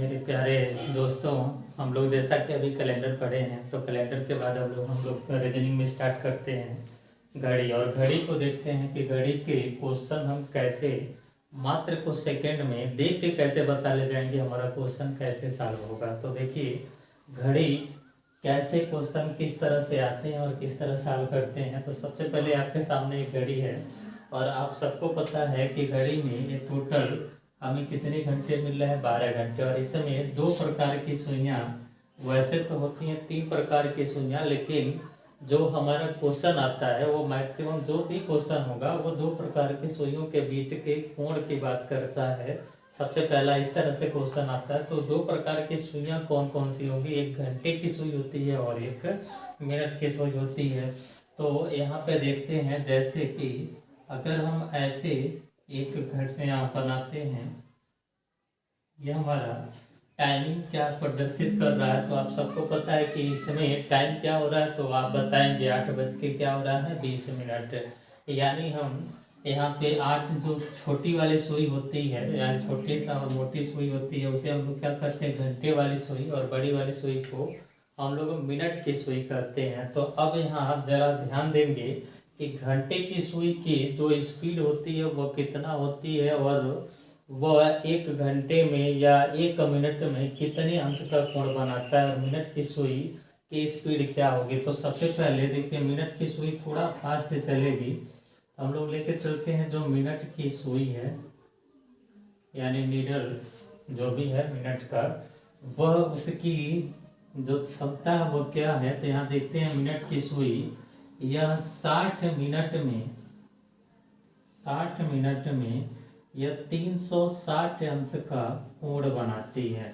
मेरे प्यारे दोस्तों, हम लोग जैसा कि अभी कैलेंडर पढ़े हैं तो कैलेंडर के बाद हम लोग रीजनिंग में स्टार्ट करते हैं घड़ी। और घड़ी को देखते हैं कि घड़ी के क्वेश्चन हम कैसे मात्र कुछ सेकंड में देख के कैसे बता ले जाएंगे, हमारा क्वेश्चन कैसे सॉल्व होगा। तो देखिए घड़ी कैसे क्वेश्चन किस तरह से आते हैं और किस तरह सॉल्व करते हैं। तो सबसे पहले आपके सामने एक घड़ी है और आप सबको पता है कि घड़ी में ये टोटल हमें कितने घंटे मिल रहे हैं, 12 घंटे। और इसमें दो प्रकार की सुइयां, वैसे तो होती हैं 3 प्रकार की सुइयां, लेकिन जो हमारा क्वेश्चन आता है वो मैक्सिमम जो भी क्वेश्चन होगा वो 2 प्रकार की सुइयों के बीच के कोण की बात करता है। सबसे पहला इस तरह से क्वेश्चन आता है। तो 2 प्रकार की सुइयां कौन कौन सी होंगी, एक घंटे की सुई होती है और एक मिनट की सुई होती है। तो यहाँ पे देखते हैं, जैसे कि अगर हम ऐसे एक घंटे यहाँ बनाते हैं, यह हमारा टाइमिंग क्या प्रदर्शित कर रहा है। तो आप सबको पता है कि इसमें टाइम क्या हो रहा है, तो आप बताएंगे 8 बज के क्या हो रहा है, 20 मिनट। यानी हम यहाँ पे 8 जो छोटी वाली सुई होती है, यानी छोटी सा और मोटी सुई होती है, उसे हम लोग क्या करते हैं घंटे वाली सुई, और बड़ी वाली सुई को हम लोग मिनट की सुई कहते हैं। तो अब यहाँ आप जरा ध्यान देंगे कि घंटे की सुई की जो स्पीड होती है वो कितना होती है, और वह 1 घंटे में या 1 मिनट में कितने अंश का कोण बनाता है, और मिनट की सुई की स्पीड क्या होगी। तो सबसे पहले देखिए मिनट की सुई थोड़ा फास्ट चलेगी। हम लोग लेके चलते हैं जो मिनट की सुई है, यानी नीडल जो भी है मिनट का, वह उसकी जो क्षमता है वो क्या है। तो यहाँ देखते हैं मिनट की सुई, यह 60 मिनट में यह 360 अंश का कोण बनाती है।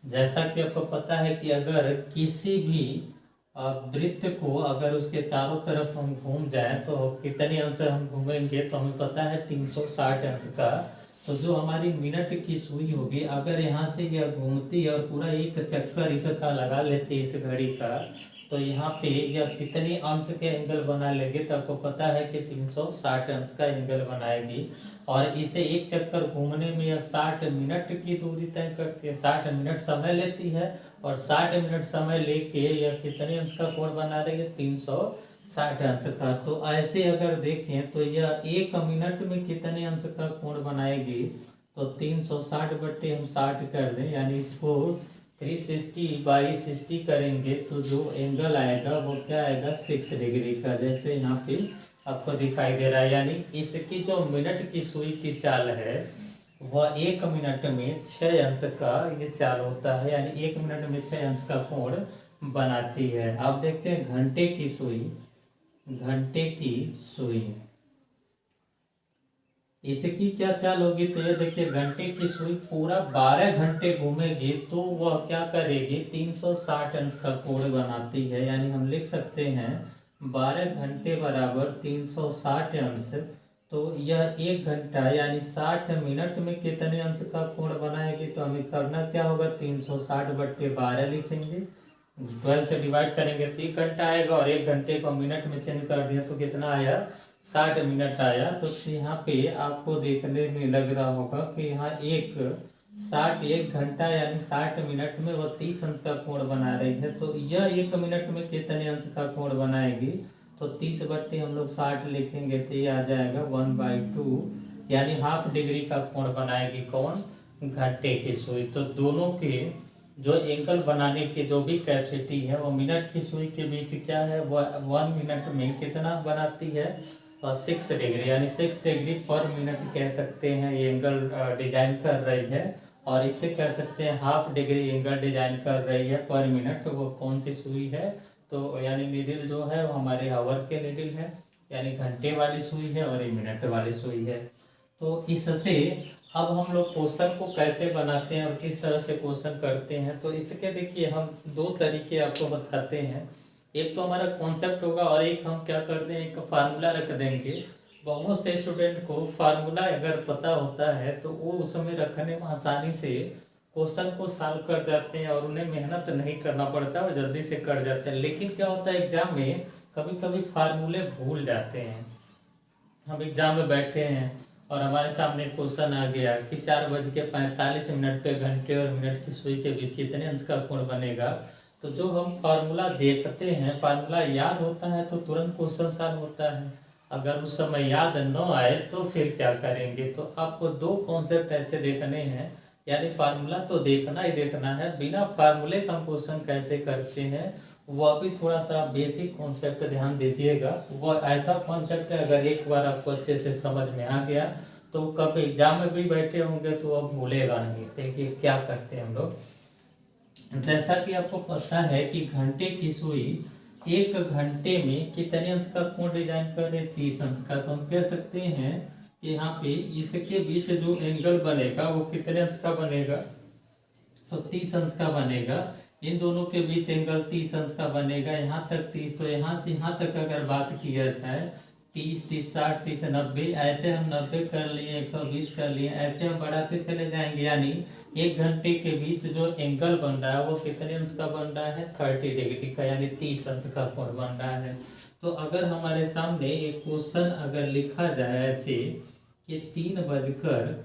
जैसा कि आपको पता है कि अगर किसी भी वृत्त को अगर उसके चारों तरफ हम घूम जाएं तो कितने अंश हम घूमेंगे, तो हमें पता है 360 अंश का। तो जो हमारी मिनट की सुई होगी, अगर यहाँ से यह घूमती है और पूरा एक चक्कर इसका लगा लेती है इस घड़ी का, तो यहाँ पे यह कितने अंश के एंगल बना लेंगे, तो आपको पता है कि 360 अंश का एंगल बनाएगी। और इसे एक चक्कर घूमने में यह 60 मिनट की दूरी तय करती है, 60 मिनट समय लेती है, और 60 मिनट समय लेके यह कितने अंश का कोण बना रही है, 360 अंश का। तो ऐसे अगर देखें तो यह 1 मिनट में कितने अंश का कोण बनाएगी, तो 360 बट्टे हम 60 कर दें, यानी इसको 360/60 करेंगे तो जो एंगल आएगा वो क्या आएगा, 6 डिग्री का, जैसे यहाँ पे आपको दिखाई दे रहा है। यानी इसकी जो मिनट की सुई की चाल है वह 1 मिनट में 6 अंश का ये चाल होता है, यानी 1 मिनट में 6 अंश का कोण बनाती है। अब देखते हैं घंटे की सुई, इसकी क्या चाल होगी। तो ये देखिए घंटे की सुई पूरा 12 घंटे घूमेगी तो वह क्या करेगी, 360 अंश का कोण बनाती है। यानी हम लिख सकते हैं 12 घंटे बराबर 360 अंश। तो यह 1 घंटा यानी 60 मिनट में कितने अंश का कोण बनाएगी, तो हमें करना क्या होगा, 360/12 लिखेंगे, 12 से डिवाइड करेंगे तो 1 घंटा आएगा, और 1 घंटे को मिनट में चेंज कर दिया तो कितना आया, 60 मिनट आया। तो यहाँ पे आपको देखने में लग रहा होगा कि यहाँ 1 घंटा यानी 60 मिनट में वो 30 अंश का कोण बना रही है। तो यह 1 मिनट में कितने अंश का कोण बनाएगी, तो 30 बट्टे हम लोग 60 लिखेंगे तो ये आ जाएगा 1/2, यानी हाफ डिग्री का कोण बनाएगी कौन, घंटे की सुई। तो दोनों के जो एंगल बनाने की जो भी कैपेसिटी है वो मिनट की सुई के बीच क्या है, वो 1 मिनट में कितना बनाती है, 6 डिग्री, यानी 6 डिग्री पर मिनट कह सकते हैं ये एंगल डिजाइन कर रही है। और इसे कह सकते हैं हाफ डिग्री एंगल डिजाइन कर रही है पर मिनट। वो कौन सी सुई है, तो यानी नीडल जो है वो हमारे हावर के नीडल है, यानी घंटे वाली सुई है, और ये मिनट वाली सुई है। तो इससे अब हम लोग क्वेश्चन को कैसे बनाते हैं और किस तरह से क्वेश्चन करते हैं, तो इसके देखिए हम 2 तरीके आपको बताते हैं। एक तो हमारा कॉन्सेप्ट होगा और एक हम क्या करते हैं, एक फार्मूला रख देंगे। बहुत से स्टूडेंट को फार्मूला अगर पता होता है तो वो उसमें रखने में आसानी से क्वेश्चन को सॉल्व कर जाते हैं और उन्हें मेहनत नहीं करना पड़ता और जल्दी से कर जाते हैं। लेकिन क्या होता है एग्जाम में कभी कभी फार्मूले भूल जाते हैं। हम एग्जाम में बैठे हैं और हमारे सामने क्वेश्चन आ गया कि 4:45 पे घंटे और मिनट की सुई के बीच कितने अंश का कोण बनेगा। तो जो हम फार्मूला देखते हैं, फार्मूला याद होता है तो तुरंत क्वेश्चन सॉल्व होता है। अगर उस समय याद न आए तो फिर क्या करेंगे। तो आपको दो कॉन्सेप्ट ऐसे देखने हैं, यानी फार्मूला तो देखना ही देखना है, बिना फार्मूले का हम क्वेश्चन कैसे करते हैं वह भी थोड़ा सा बेसिक कॉन्सेप्ट ध्यान दीजिएगा। वह ऐसा कॉन्सेप्ट है, अगर एक बार आपको अच्छे से समझ में आ गया तो कब एग्जाम में भी बैठे होंगे तो अब भूलेगा नहीं। देखिए क्या करते हैं हम लोग। जैसा कि आपको पता है कि घंटे की सुई 1 घंटे में कितने अंश का कोण डिजाइन करे, 30 अंश का। तो हम कह सकते हैं कि यहाँ पे इसके बीच जो एंगल बनेगा वो कितने अंश का बनेगा, तो 30 अंश का बनेगा। इन दोनों के बीच एंगल 30 अंश का बनेगा। यहाँ तक 30, तो यहाँ से यहाँ तक अगर बात किया जाए 30, 30, 60, 30, 90, ऐसे हम 90 कर लिए, 120 कर लिए, ऐसे हम बढ़ाते चले जाएंगे। यानी 1 घंटे के बीच जो एंगल बन रहा है वो कितने अंश का बन रहा है, 30 डिग्री का, यानी 30 अंश का कोण बन रहा है। तो अगर हमारे सामने एक क्वेश्चन अगर लिखा जाए ऐसे कि 3 बजकर,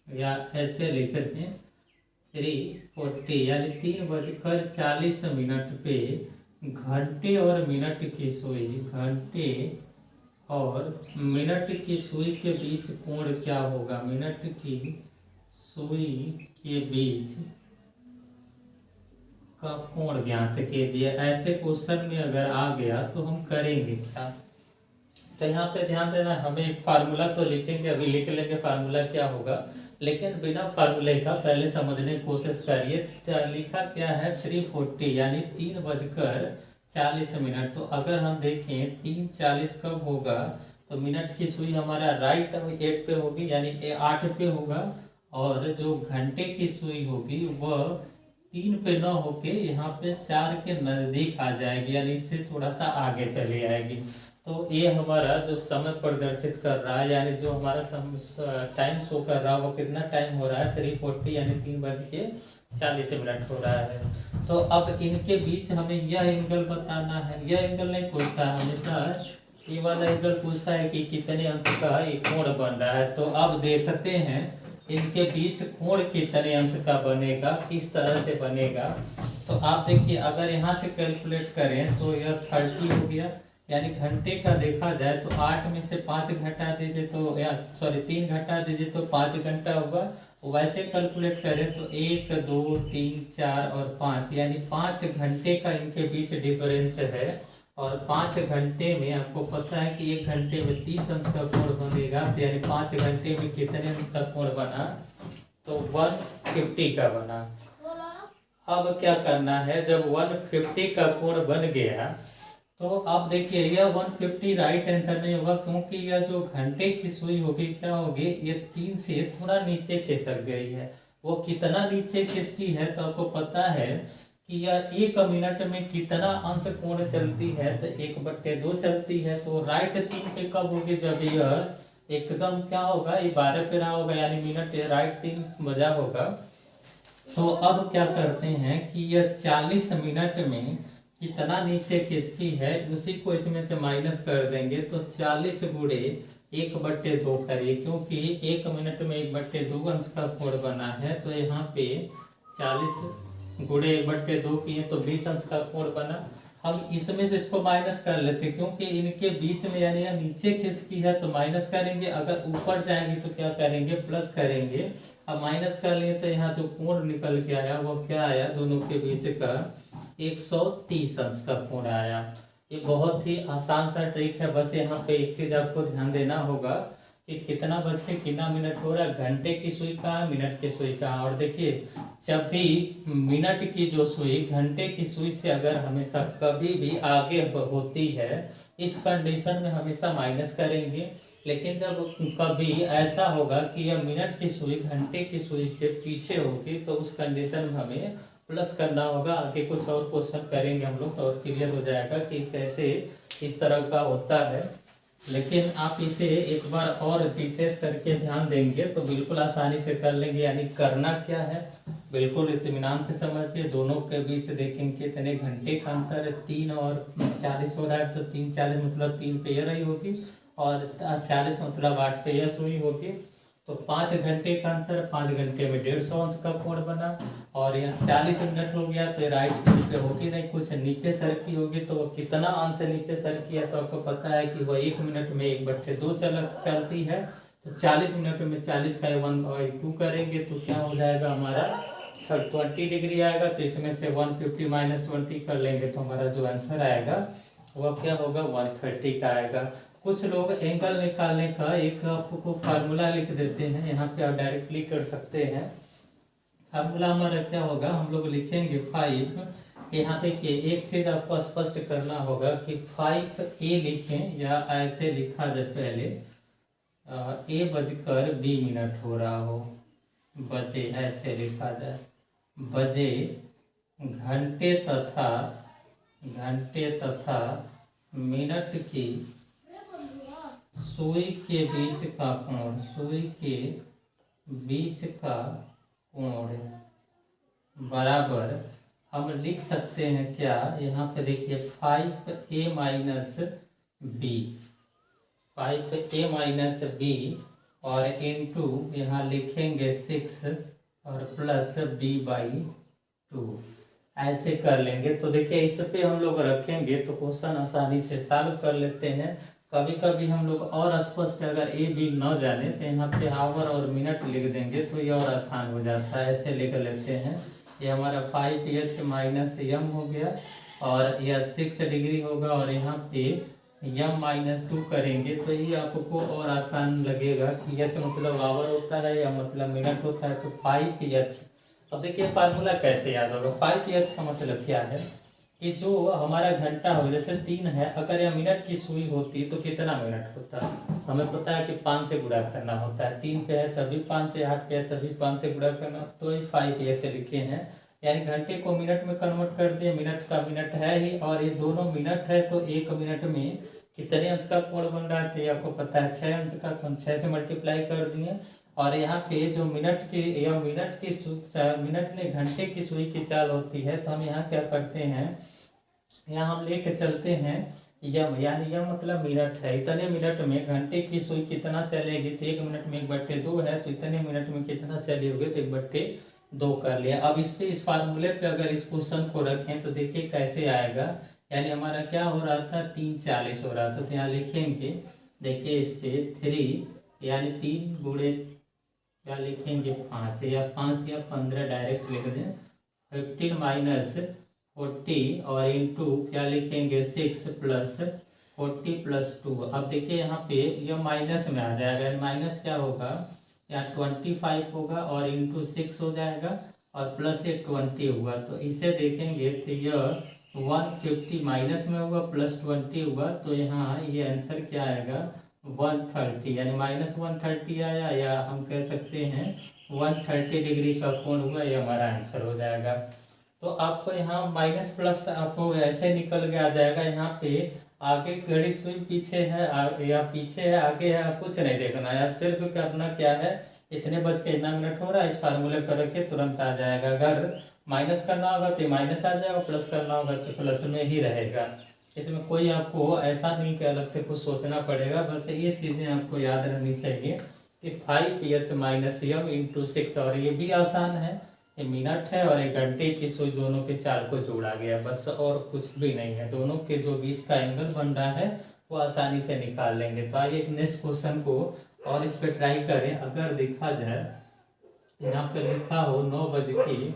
या ऐसे लिख दें 3:40, यानी 3:40 पे घंटे और मिनट की सुई, घंटे और मिनट की सुई के बीच कोण क्या होगा, मिनट की सुई के बीच का कोण ज्ञात कीजिए। ऐसे क्वेश्चन में अगर आ गया तो हम करेंगे क्या। तो यहाँ पे ध्यान देना, हमें एक फार्मूला तो लिखेंगे, अभी लिख लेंगे फार्मूला क्या होगा, लेकिन बिना फार्मूले का पहले समझने की कोशिश करिए। लिखा क्या है 3:40, यानी 3:40। तो अगर हम देखें 3:40 कब होगा, तो मिनट की सुई हमारा राइट 8 पे होगी, यानी 8 पे होगा, और जो घंटे की सुई होगी वह 3 पे न होके यहाँ पे 4 के नजदीक आ जाएगी, यानी इससे थोड़ा सा आगे चली आएगी। तो ये हमारा जो समय प्रदर्शित कर रहा है, यानी जो हमारा टाइम शो कर रहा है वो कितना टाइम हो रहा है, 3:40, यानी 3:40 हो रहा है। तो अब इनके बीच हमें यह एंगल बताना है। यह एंगल नहीं पूछता है, हमेशा ये वाला एंगल पूछता है कि कितने अंश का ये कोण बन रहा है। तो अब देखते हैं इनके बीच कोण कितने अंश का बनेगा, किस तरह से बनेगा। तो आप देखिए, अगर यहाँ से कैलकुलेट करें तो यह 30 हो गया, यानी घंटे का देखा जाए तो 8 में से 5 घटा दीजिए तो, या सॉरी 3 घटा दीजिए तो 5 घंटा होगा। वैसे कैलकुलेट करें तो 1, 2, 3, 4 और 5, यानी 5 घंटे का इनके बीच डिफरेंस है। और 5 घंटे में आपको पता है कि 1 घंटे में 30 अंश का कोण बनेगा, तो यानी 5 घंटे में कितने अंश का कोण बना, तो 150 का बना। अब क्या करना है, जब 150 का कोण बन गया तो अब देखिए यह 150 राइट आंसर नहीं होगा, क्योंकि यह जो घंटे की सुई होगी क्या होगी, ये 3 से थोड़ा नीचे खिसक गई है। वो कितना नीचे खिसकी है तो आपको पता है कि यह 1 मिनट में कितना अंश कोण चलती है, तो 1/2 चलती है। तो राइट 3 पे कब होगी, जब यह एकदम क्या होगा, ये 12 पे रहा होगा, यानी मिनट राइट 3 बजा होगा। तो अब क्या करते हैं कि यह 40 मिनट में कितना नीचे खिसकी है, उसी को इसमें से माइनस कर देंगे। तो 40 गुणे 1/2 करिए, क्योंकि 1 मिनट में 1/2 अंश का कोण बना है। तो यहाँ पे 40 गुणे 1/2 किए तो 20 अंश का कोण बना। हम इसमें से इसको माइनस कर लेते, क्योंकि इनके बीच में यानी नीचे खिसकी है तो माइनस करेंगे, अगर ऊपर जाएंगे तो क्या करेंगे, प्लस करेंगे। अब माइनस कर लिए तो यहाँ जो कोण निकल के आया वो क्या आया, दोनों के बीच का 130 अंश का कोण आया। ये बहुत ही आसान सा ट्रिक है। बस यहाँ पे एक चीज आपको ध्यान देना होगा कि कितना बज के कितना मिनट हो रहा है, घंटे की सुई कहाँ, मिनट की सुई कहाँ। और देखिए, जब भी मिनट की जो सुई घंटे की सुई से अगर हमेशा कभी भी आगे होती है, इस कंडीशन में हमेशा माइनस करेंगे। लेकिन जब कभी ऐसा होगा कि यह मिनट की सुई घंटे की सुई के पीछे होगी, तो उस कंडीशन में हमें प्लस करना होगा। आगे कुछ और क्वेश्चन करेंगे हम लोग तो और क्लियर हो जाएगा कि कैसे इस तरह का होता है। लेकिन आप इसे एक बार और विशेष करके ध्यान देंगे तो बिल्कुल आसानी से कर लेंगे। यानी करना क्या है, बिल्कुल इत्मीनान से समझिए। दोनों के बीच देखेंगे कितने घंटे का अंतर है, 3 और 40 हो रहा है, तो 3 40 मतलब 3 पेयर ही होगी। और 40 मतलब 8 पे यह सुई होगी। तो 5 घंटे का अंतर, 5 घंटे में 150 अंश का कोण बना। और यहाँ 40 मिनट हो गया तो राइट फिल्ड पे होगी नहीं, कुछ नीचे सरकी होगी। तो वो कितना अंश नीचे सरकी है तो आपको पता है कि वह 1 मिनट में 1/2 चलती है। तो 40 मिनट में 40 का 1/2 करेंगे तो क्या हो जाएगा हमारा 20 डिग्री आएगा। तो इसमें से 150 माइनस 20 कर लेंगे तो हमारा जो आंसर आएगा वह क्या होगा 130 का आएगा। कुछ लोग एंगल निकालने का एक आपको फार्मूला लिख देते हैं, यहाँ पे आप डायरेक्टली कर सकते हैं। फार्मूला हमारा क्या होगा, हम लोग लिखेंगे 5। यहाँ देखिए एक चीज आपको स्पष्ट करना होगा कि 5a लिखें या ऐसे लिखा जाए पहले a बजकर b मिनट हो रहा हो, बजे ऐसे लिखा जाए, बजे घंटे तथा मिनट की सुई के बीच का कोण, सुई के बीच का कोण बराबर हम लिख सकते हैं क्या, यहाँ पे देखिए 5a minus b, 5a minus b और इनटू यहाँ लिखेंगे 6 और प्लस b/2 ऐसे कर लेंगे। तो देखिए इस पे हम लोग रखेंगे तो क्वेश्चन आसानी से सॉल्व कर लेते हैं। कभी कभी हम लोग और स्पष्ट अगर ए बी न जाने तो यहाँ पे आवर और मिनट लिख देंगे तो ये और आसान हो जाता है। ऐसे लिख लेते हैं, ये हमारा 5h माइनस m हो गया और यह 6 डिग्री होगा और यहाँ पे m-2 करेंगे तो ये आपको और आसान लगेगा कि h मतलब आवर होता है या मतलब मिनट होता है। तो 5h, अब देखिए फार्मूला कैसे याद होगा। 5h का मतलब क्या है कि जो हमारा घंटा हो, जैसे 3 है, अगर यह मिनट की सुई होती तो कितना मिनट होता, हमें पता है कि 5 से गुणा करना होता है। 3 पे है तभी 5 से, 8 पे है तभी 5 से गुणा करना, तो ये 5h लिखे हैं। यानी घंटे को मिनट में कन्वर्ट कर दिए, मिनट का मिनट है ही और ये दोनों मिनट है तो 1 मिनट में कितने अंश का कोण बन रहा है तो ये आपको पता है 6 अंश का, तो हम 6 से मल्टीप्लाई कर दिए। और यहाँ पे जो मिनट ने घंटे की सुई की चाल होती है तो हम यहाँ क्या करते हैं, यहाँ हम लेके चलते हैं यम, यानी यम मतलब मिनट है। इतने मिनट में घंटे की सुई कितना चलेगी तो 1 मिनट में 1/2 है, तो इतने मिनट में कितना चली होगी तो 1/2 कर लिया। अब इस पे इस फार्मूले पे अगर इस क्वेश्चन को रखें तो देखिए कैसे आएगा। यानी हमारा क्या हो रहा था 3:40 हो रहा था, तो यहाँ लिखेंगे देखिए इस पे 3 यानी 3 गुणे क्या लिखेंगे 5 या 5 या 15 डायरेक्ट लिख दें, 15 माइनस 40 और इनटू क्या लिखेंगे 6 प्लस 40 प्लस 2। अब देखिए यहाँ पे यह माइनस में आ जाएगा, माइनस क्या होगा यहाँ 25 होगा और इंटू 6 हो जाएगा और प्लस ये 20 हुआ। तो इसे देखेंगे तो यह 150 माइनस में होगा प्लस 20 हुआ, तो यहाँ ये आंसर क्या आएगा 130, यानी -130 आया, या हम कह सकते हैं 130 डिग्री का कोण हुआ, ये हमारा आंसर हो जाएगा। तो आपको यहाँ माइनस प्लस आपको ऐसे निकल के आ जाएगा। यहाँ पे आगे घड़ी सुई पीछे है या पीछे है आगे है, कुछ नहीं देखना है, सिर्फ करना क्या है इतने बज के इतना मिनट हो रहा है, इस फार्मूले पर रखे तुरंत आ जाएगा। अगर माइनस करना होगा तो माइनस आ जाएगा, प्लस करना होगा तो प्लस में ही रहेगा। इसमें कोई आपको ऐसा नहीं कि अलग से कुछ सोचना पड़ेगा, बस ये चीज़ें आपको याद रहनी चाहिए कि 5h माइनस m इंटू 6, और ये भी आसान है, ये मिनट है और एक घंटे की सुई, दोनों के चाल को जोड़ा गया बस, और कुछ भी नहीं है। दोनों के जो बीच का एंगल बन रहा है वो आसानी से निकाल लेंगे। तो आइए नेक्स्ट क्वेश्चन को और इस पर ट्राई करें। अगर देखा जाए यहाँ पे लिखा हो 9:20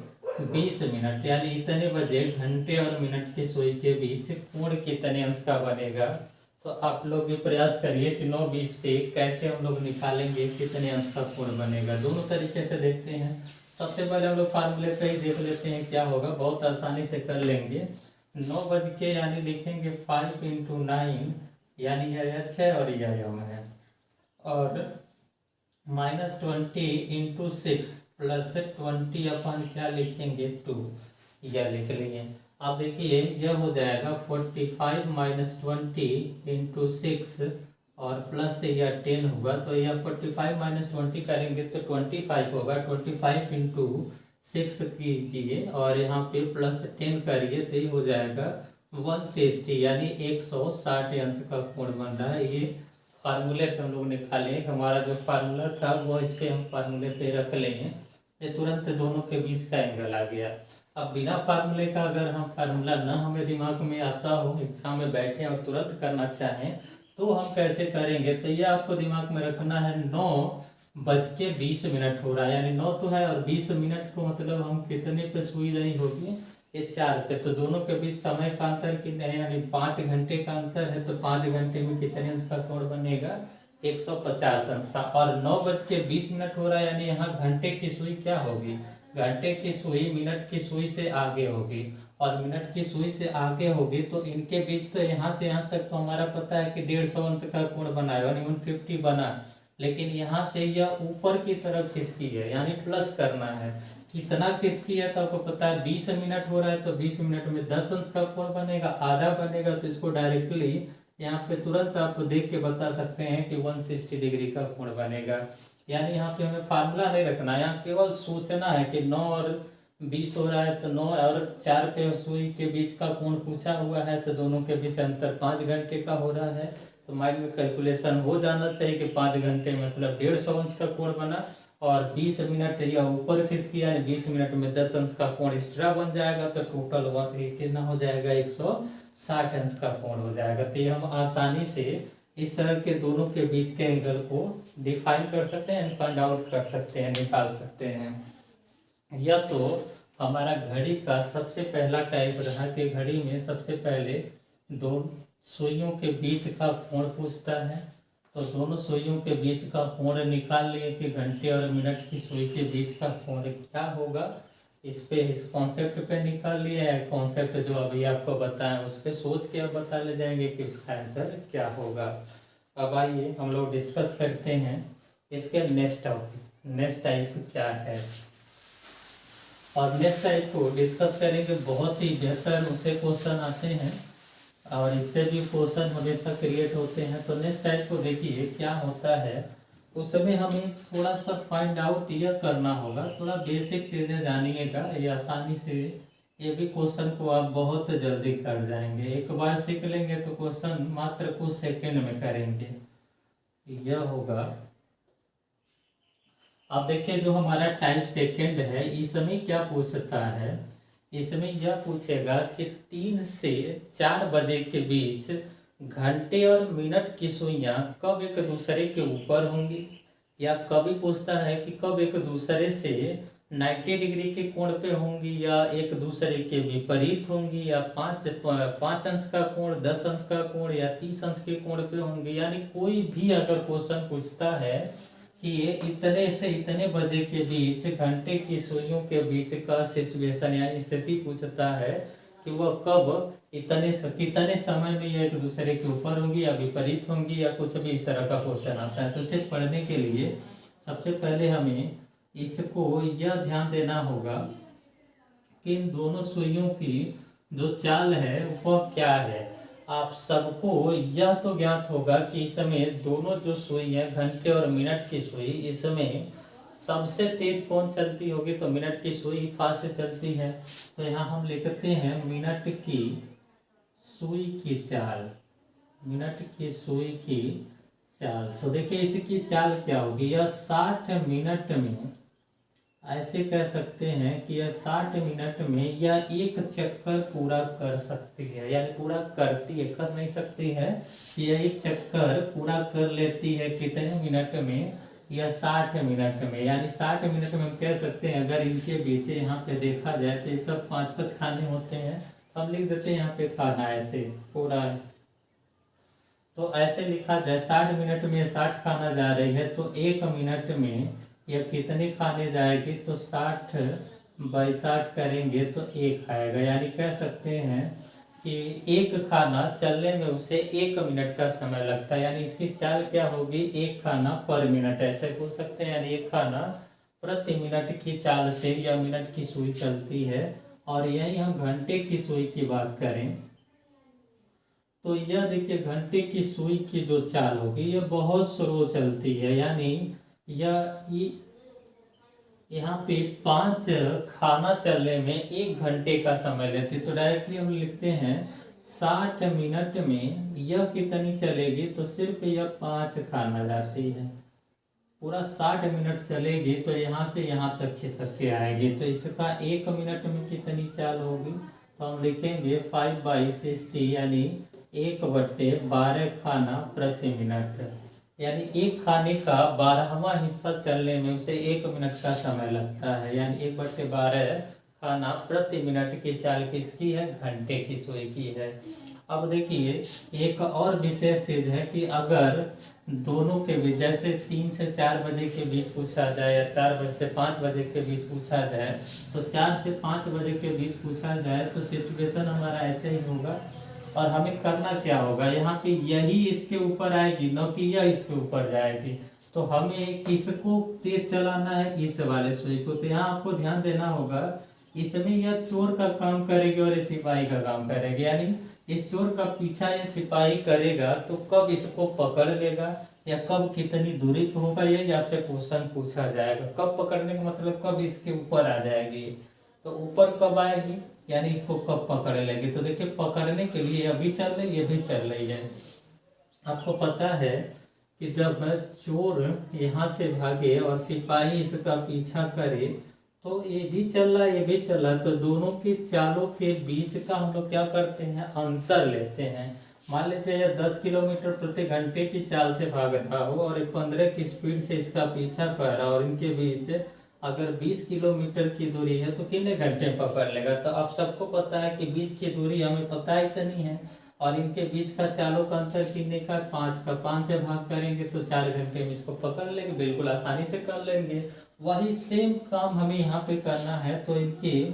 यानी इतने बजे घंटे और मिनट की सुई के बीच कोण कितने अंश का बनेगा। तो आप लोग भी प्रयास करिए कि 9:20 पे कैसे हम लोग निकालेंगे कितने अंश का कोण बनेगा। दोनों तरीके से देखते हैं। सबसे पहले हम लोग फार्मूले पे ही देख लेते हैं क्या होगा, बहुत आसानी से कर लेंगे। 9 बज के यानी लिखेंगे 5 × 9 यानी यह h है और यह m है, और -20 × 6 प्लस 20 अपन क्या लिखेंगे 2, यह लिख लेंगे। अब देखिए यह हो जाएगा 45 - 20 × 6 और प्लस यह 10 होगा, तो यह 45 - 20 करेंगे तो 25 होगा। 25 × 6 कीजिए और यहाँ पे प्लस 10 करिए तो ये हो जाएगा 160 यानी 160 अंश का कोण बन रहा है। ये फार्मूले पे हम लोग निकाले, हमारा जो फार्मूला था वो इस पे हम फार्मूले पे रख लेंगे, ये तुरंत दोनों के बीच का एंगल आ गया। अब बिना फार्मूले का अगर हम फार्मूला ना हमें दिमाग में आता हो, एग्जाम में बैठे और तुरंत करना चाहें तो हम कैसे करेंगे। तो ये आपको दिमाग में रखना है, 9:20 हो रहा है, यानी 9 तो है और 20 मिनट को मतलब हम कितने पे सुई रही होगी, ये 4 पे। तो दोनों के बीच समय का अंतर कितने है, यानी 5 घंटे का अंतर है। तो 5 घंटे में कितने अंश का कोण बनेगा, 150 अंश का। और 9:20 हो रहा है, यानी यहाँ घंटे की सुई क्या होगी, घंटे की सुई मिनट की सुई से आगे होगी, और मिनट की सुई से आगे होगी तो इनके बीच तो यहाँ से यहाँ तक तो हमारा पता है कि 150 अंश का कोण बना है, यानी 150 बना। लेकिन यहाँ से यह ऊपर की तरफ खिसकी है, यानी प्लस करना है। कितना खिसकी है तो आपको पता है, 20 मिनट हो रहा है तो 20 मिनट में 10 अंश का कोण बनेगा, आधा बनेगा। तो इसको डायरेक्टली यहाँ पे तुरंत आप देख के बता सकते हैं कि 160 डिग्री का कोण बनेगा। यानी यहाँ पे हमें फार्मूला नहीं रखना है, यहाँ केवल सोचना है कि 9 और 20 हो रहा है तो 9 और 4 पे सुई के बीच का कोण पूछा हुआ है, तो दोनों के बीच अंतर 5 घंटे का हो रहा है। तो माइंड में कैलकुलेशन हो जाना चाहिए कि 5 घंटे मतलब 150 अंश का कोण बना, और 20 मिनट या ऊपर खिसकी यानी 20 मिनट में 10 अंश का कोण एक्स्ट्रा बन जाएगा। तो टोटल कितना हो जाएगा, 160 अंश का कोण हो जाएगा। तो ये हम आसानी से इस तरह के दोनों के बीच के एंगल को डिफाइन कर सकते हैं, फाइंड आउट कर सकते हैं, निकाल सकते हैं। यह तो हमारा घड़ी का सबसे पहला टाइप रहा कि घड़ी में सबसे पहले दो सुइयों के बीच का कोण पूछता है। तो दोनों सुइयों के बीच का कोण निकाल लिए कि घंटे और मिनट की सुई के बीच का कोण क्या होगा। इस कॉन्सेप्ट पे निकाल लिया है, कॉन्सेप्ट जो अभी आपको बताएं उस पे सोच के आप बता ले जाएंगे कि इसका आंसर क्या होगा। अब आइए हम लोग डिस्कस करते हैं इसके नेक्स्ट टाइप क्या है, और नेक्स्ट टाइप को डिस्कस करेंगे। बहुत ही बेहतर उससे क्वेश्चन आते हैं और इससे भी क्वेश्चन हमेशा क्रिएट होते हैं। तो नेक्स्ट टाइप को देखिए क्या होता है, उस समय हमें थोड़ा सा फाइंड आउट यह करना होगा, थोड़ा बेसिक चीज़ें जानिएगा, ये आसानी से ये भी क्वेश्चन को आप बहुत जल्दी कर जाएंगे। एक बार सीख लेंगे तो क्वेश्चन मात्र कुछ सेकंड में करेंगे। यह होगा, अब देखिए जो हमारा टाइम सेकंड है, इसमें क्या पूछता है, इसमें यह पूछेगा कि 3 से 4 बजे के बीच घंटे और मिनट की सुइयां कब एक दूसरे के ऊपर होंगी, या कभी पूछता है कि कब एक दूसरे से 90 डिग्री के कोण पे होंगी, या एक दूसरे के विपरीत होंगी, या 5 अंश का कोण, 10 अंश का कोण, या 30 अंश के कोण पे होंगी। यानी कोई भी अगर क्वेश्चन पूछता है कि ये इतने से इतने बजे के बीच घंटे की सुइयों के बीच का सिचुएशन यानी स्थिति पूछता है कि वह कब कितने समय में ये एक दूसरे के ऊपर होंगी या विपरीत होंगी, या कुछ भी इस तरह का क्वेश्चन आता है। तो इसे पढ़ने के लिए सबसे पहले हमें इसको यह ध्यान देना होगा कि इन दोनों सुइयों की जो चाल है वह क्या है। आप सबको यह तो ज्ञात होगा कि इसमें दोनों जो सुई है घंटे और मिनट की सुई, इसमें सबसे तेज कौन चलती होगी, तो मिनट की सुई फास्ट चलती है। तो यहाँ हम लिखते हैं मिनट की सुई की चाल, मिनट की सुई की चाल। तो देखिए इसकी चाल क्या होगी, यह 60 मिनट में, ऐसे कह सकते हैं कि यह 60 मिनट में यह एक चक्कर पूरा कर सकती है, यानी पूरा करती है, कर नहीं सकती है, यह एक चक्कर पूरा कर लेती है कितने मिनट में, यह 60 मिनट में। यानी 60 मिनट में हम कह सकते हैं, अगर इनके बीच यहाँ पे देखा जाए तो ये सब 5-5 खाने होते हैं, हम लिख देते हैं यहाँ पे खाना ऐसे पूरा। तो ऐसे लिखा जाए 60 मिनट में 60 खाना जा रही है, तो 1 मिनट में यह कितने खाने जाएगी, तो 60/60 करेंगे तो 1 आएगा। यानी कह सकते हैं कि एक खाना चलने में उसे 1 मिनट का समय लगता है। यानी इसकी चाल क्या होगी, 1 खाना पर मिनट, ऐसे बोल सकते हैं। यानी 1 खाना प्रति मिनट की चाल से यह मिनट की सुई चलती है। और यही हम घंटे की सुई की बात करें तो यह देखिए घंटे की सुई की जो चाल होगी यह बहुत स्लो चलती है। यानी यहाँ पे 5 खाना चलने में 1 घंटे का समय लेती है। तो डायरेक्टली हम लिखते हैं 60 मिनट में यह कितनी चलेगी, तो सिर्फ यह 5 खाना जाती है। पूरा 60 मिनट चलेगी तो यहाँ से यहाँ तक खिसक के आएगी, तो इसका 1 मिनट में कितनी चाल होगी, तो हम लिखेंगे 5/60 यानी 1/12 खाना प्रति मिनट। यानी एक खाने का 12वां हिस्सा चलने में उसे 1 मिनट का समय लगता है। यानी 1/12 खाना प्रति मिनट की चाल किसकी है, घंटे की सुई की है। अब देखिए एक और विशेष चीज है कि अगर दोनों के बीच, जैसे 3 से 4 बजे के बीच पूछा जाए या 4 बजे से 5 बजे के बीच पूछा जाए, तो 4 से 5 बजे के बीच पूछा जाए तो सिचुएशन हमारा ऐसे ही होगा। और हमें करना क्या होगा, यहाँ पे यही इसके ऊपर आएगी, न कि यह इसके ऊपर जाएगी। तो हमें किसको तेज चलाना है, इस वाले सुई को। तो यहाँ आपको ध्यान देना होगा, इसमें यह चोर का काम करेगी और ये सिपाही का काम करेगी। यानी इस चोर का पीछा ये सिपाही करेगा तो कब इसको पकड़ लेगा या कब कितनी दूरी पे होगा, यही आपसे क्वेश्चन पूछा जाएगा। कब पकड़ने का मतलब कब इसके ऊपर आ जाएगी, तो ऊपर कब आएगी यानी इसको कब पकड़ लेगी। तो देखिए पकड़ने के लिए अभी चल रही, ये भी चल रही है। आपको पता है कि जब चोर यहाँ से भागे और सिपाही इसका पीछा करे, तो ये भी चल रहा है ये भी चल रहा है, तो दोनों की चालों के बीच का हम लोग क्या करते हैं, अंतर लेते हैं। मान लीजिए यह 10 किलोमीटर प्रति घंटे की चाल से भाग रहा हो और 15 की स्पीड से इसका पीछा कर रहा, और इनके बीच अगर 20 किलोमीटर की दूरी है तो कितने घंटे पकड़ लेगा। तो आप सबको पता है कि बीच की दूरी हमें पता है इतनी है, और इनके बीच का चालों का अंतर कितने का, 5 का। 5 से भाग करेंगे तो 4 घंटे में इसको पकड़ लेंगे, बिल्कुल आसानी से कर लेंगे। वही सेम काम हमें यहाँ पे करना है। तो इनके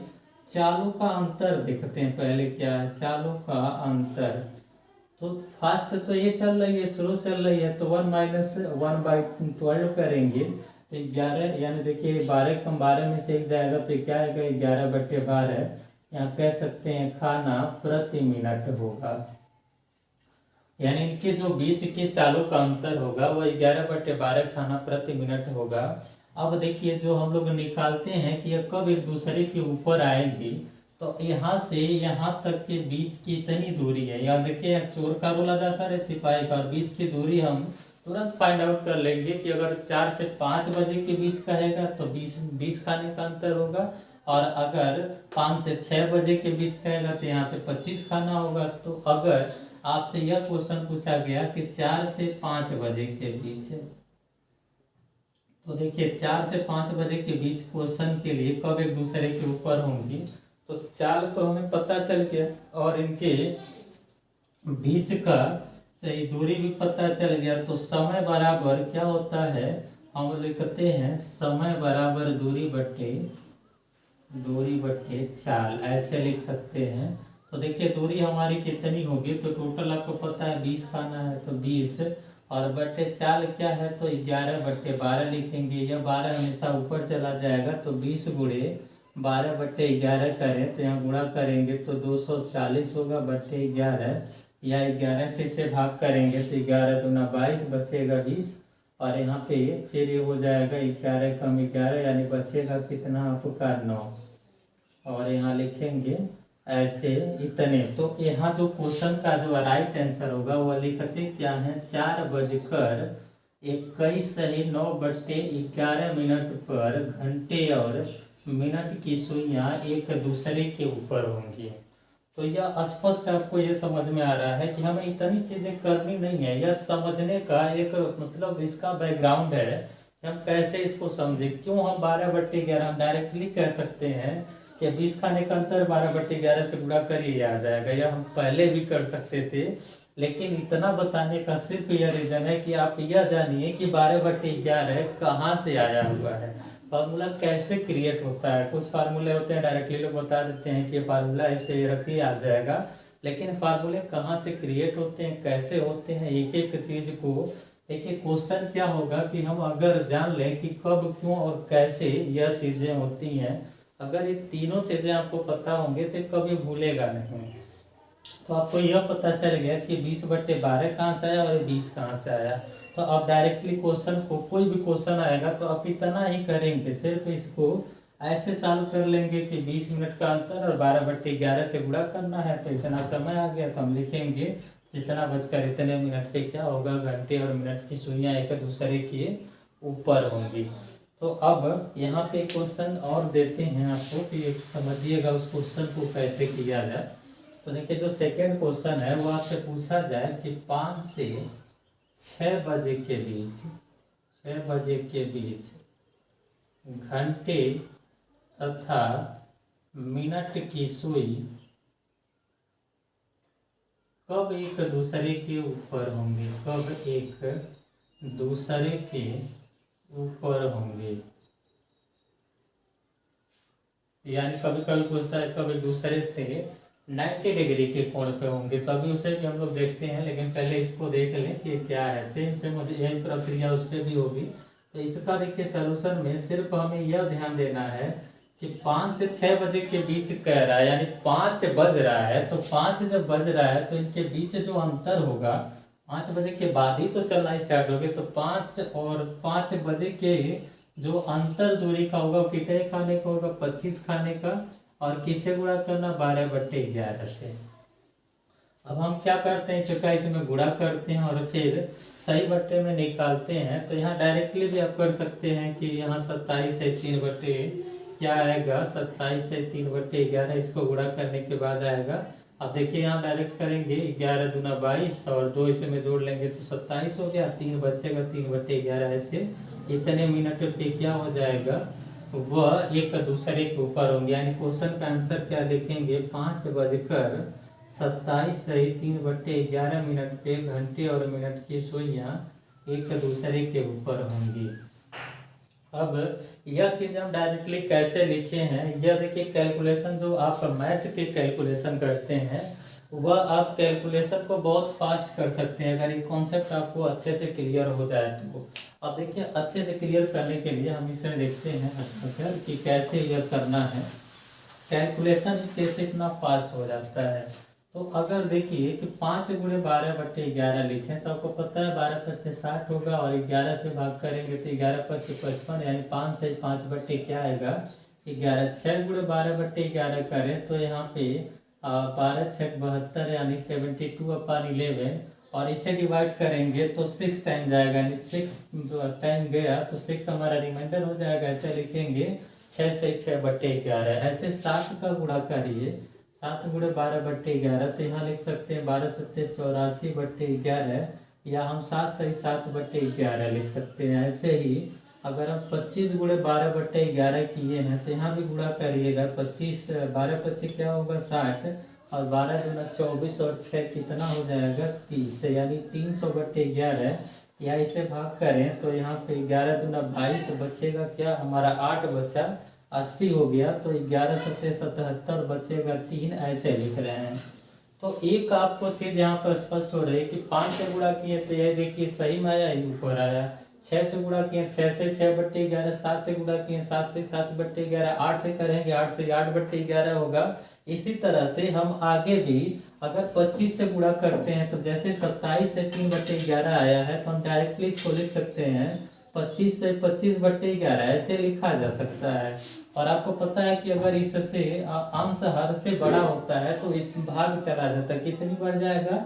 चालों का अंतर देखते हैं पहले क्या है, चालों का अंतर। तो फास्ट तो ये चल रही है, स्लो चल रही है, तो 1 - 1/12 करेंगे तो 11, यानी देखिए 12 कम 12 में से 1 जाएगा तो क्या आएगा, 11/12। यहाँ कह सकते हैं खाना प्रति मिनट होगा। यानी इनके जो बीच के चालों का अंतर होगा वह 11/12 खाना प्रति मिनट होगा। अब देखिए जो हम लोग निकालते हैं कि यह कब एक दूसरे के ऊपर आएंगी, तो यहाँ से यहाँ तक के बीच की इतनी दूरी है। यहाँ देखिए चोर का रोल अदा करे सिपाही का, और बीच की दूरी हम तुरंत फाइंड आउट कर लेंगे कि अगर 4 से 5 बजे के बीच कहेगा तो 20 खाने का अंतर होगा, और अगर 5 से 6 बजे के बीच कहेगा तो यहाँ से 25 खाना होगा। तो अगर आपसे यह क्वेश्चन पूछा गया कि 4 से 5 बजे के बीच, तो देखिए 4 से 5 बजे के बीच क्वेश्चन के लिए कब एक दूसरे के ऊपर होंगी, तो चाल तो हमें पता चल गया और इनके बीच का सही दूरी भी पता चल गया। तो समय बराबर क्या होता है, हम लिखते हैं समय बराबर दूरी बट्टे चाल, ऐसे लिख सकते हैं। तो देखिए दूरी हमारी कितनी होगी, तो टोटल आपको पता है 20 खाना है, तो 20 और बट्टे चाल क्या है, तो 11/12 लिखेंगे। यह 12 हमेशा ऊपर चला जाएगा, तो 20 × 12/11 करें तो यहाँ गुणा करेंगे तो 240 होगा बट्टे 11, या 11 से इसे भाग करेंगे तो 11 दूना 22 बचेगा 20, और यहाँ पे फिर ये हो जाएगा 11 कम 11 यानी बचेगा कितना आपका 9, और यहाँ लिखेंगे ऐसे इतने। तो यहाँ जो क्वेश्चन का जो राइट आंसर होगा वह लिखते क्या है, 4:21 पर घंटे और मिनट की सुइयां एक दूसरे के ऊपर होंगी। तो यह स्पष्ट आपको ये समझ में आ रहा है कि हमें इतनी चीजें करनी नहीं है। यह समझने का एक मतलब इसका बैकग्राउंड है कि हम कैसे इसको समझे। क्यों हम 12/11 हम डायरेक्टली कह सकते हैं कि 20 खाने का अंतर 12/11 से गुणा करिए आ जाएगा, या हम पहले भी कर सकते थे। लेकिन इतना बताने का सिर्फ यह रीजन है कि आप यह जानिए कि 12/11 कहाँ से आया हुआ है, फार्मूला कैसे क्रिएट होता है। कुछ फार्मूले होते हैं डायरेक्टली लोग बता देते हैं कि फार्मूला इस पे रखिए आ जाएगा, लेकिन फार्मूले कहाँ से क्रिएट होते हैं, कैसे होते हैं, एक एक चीज को देखिए। क्वेश्चन क्या होगा कि हम अगर जान लें कि कब क्यों और कैसे यह चीजें होती हैं, अगर ये तीनों चीजें आपको पता होंगे तो कभी भूलेगा नहीं। तो आपको यह पता चल गया कि 20/12 कहाँ से आया और 20 कहाँ से आया। तो आप डायरेक्टली क्वेश्चन को, कोई भी क्वेश्चन आएगा तो आप इतना ही करेंगे, सिर्फ इसको ऐसे चालू कर लेंगे कि 20 मिनट का अंतर और 12/11 से गुणा करना है, तो इतना समय आ गया, तो हम लिखेंगे जितना बजकर इतने मिनट पे क्या होगा, घंटे और मिनट की सुइयां एक दूसरे के ऊपर होंगी। तो अब यहाँ पे क्वेश्चन और देते हैं आपको कि समझिएगा उस क्वेश्चन को कैसे किया जाए। तो देखिए जो सेकेंड क्वेश्चन है वो आपसे पूछा जाए कि 5 से 6 बजे के बीच 6 बजे के बीच घंटे तथा मिनट की सुई कब एक दूसरे के ऊपर होंगे, कब एक दूसरे के ऊपर होंगे। यानी कभी कभी पूछता है कब एक दूसरे से 90 डिग्री के कोण पे होंगे, तो अभी उसे भी हम लोग देखते हैं, लेकिन पहले इसको देख लें कि क्या है। सेम सेम यही प्रक्रिया उस पर भी होगी। तो इसका देखिए सलूशन में सिर्फ हमें यह ध्यान देना है कि 5 से 6 बजे के बीच कह रहा है, यानी 5 बज रहा है, तो 5 जब बज रहा है तो इनके बीच जो अंतर होगा 5 बजे के बाद ही तो चलना स्टार्ट हो गया, तो 5 और 5 बजे के जो अंतर दूरी का होगा कितने खाने का होगा, 25 खाने का, और किससे गुणा करना, 12/11 से। अब हम क्या करते हैं, इसका इसमें गुणा करते हैं और फिर सही बट्टे में निकालते हैं। तो यहाँ डायरेक्टली भी आप कर सकते हैं कि यहाँ 27 है 3 बट्टे क्या आएगा, 27 है 3/11, इसको गुणा करने के बाद आएगा। अब देखिए यहाँ डायरेक्ट करेंगे 11 दूना 22 और 2 इसमें जोड़ लेंगे तो 27 हो गया, 3 बचेगा, 3/11 ऐसे इतने मिनट पे क्या हो जाएगा, वह एक दूसरे के ऊपर होंगे। यानी क्वेश्चन का आंसर क्या लिखेंगे, 5:27 सही 3/11 मिनट पे घंटे और मिनट की सुइयां एक दूसरे के ऊपर होंगी। अब यह चीज हम डायरेक्टली कैसे लिखे हैं, यह देखिए कैलकुलेशन जो आप मैथ्स के कैलकुलेशन करते हैं वह आप कैलकुलेशन को बहुत फास्ट कर सकते हैं अगर ये कॉन्सेप्ट आपको अच्छे से क्लियर हो जाए तो। अब देखिए अच्छे से क्लियर करने के लिए हम इसे देखते हैं अगर कि कैसे यह करना है, कैलकुलेशन कैसे इतना फास्ट हो जाता है। तो अगर देखिए कि 5 × 12/11 लिखें तो आपको पता है 12×5 60 होगा और 11 से भाग करेंगे तो 11×5 55, यानी 5 से 5 बट्टे क्या आएगा 11। 6 × 12/11 करें तो यहाँ पे 12 6 72 यानी 72/11, और इसे डिवाइड करेंगे तो 6 टाइम जाएगा, यानी 6 टाइम गया तो 6 हमारा रिमाइंडर हो जाएगा। ऐसे लिखेंगे 6 से 6/11, ऐसे 7 का गुणा करिए, 7 × 12/11 तो यहाँ लिख सकते हैं 12 7 84/11, या हम 7 से 7/11 लिख सकते हैं। ऐसे ही अगर हम 25 × 12/11 किए हैं तो यहाँ भी गुणा करिएगा, 25 12×25 क्या होगा 60, और 12 दूना 24 और 6 कितना हो जाएगा 30, यानी 300/11, या इसे भाग करें तो यहाँ पे 11 दूना 22 बचेगा, क्या हमारा 8 बचा, 80 हो गया, तो 11 7 77 बचेगा 3, ऐसे लिख रहे हैं। तो एक आपको चीज यहाँ पर स्पष्ट हो रही है कि 5 से गुणा किए तो यह देखिए सही में आया, ऊपर आया। 6 से गुणा किए 6 से 6/11, 7 से गुणा किए 7 से 7/11, 8 से करेंगे 8 से 8/11 होगा। इसी तरह से हम आगे भी अगर 25 से गुणा करते हैं तो जैसे 27 से 3/11 आया है तो हम डायरेक्टली इसको लिख सकते हैं 25 से 25/11, ऐसे लिखा जा सकता है। और आपको पता है कि अगर इससे अंश हर से बड़ा होता है तो भाग चला जाता है, कितनी बार जाएगा,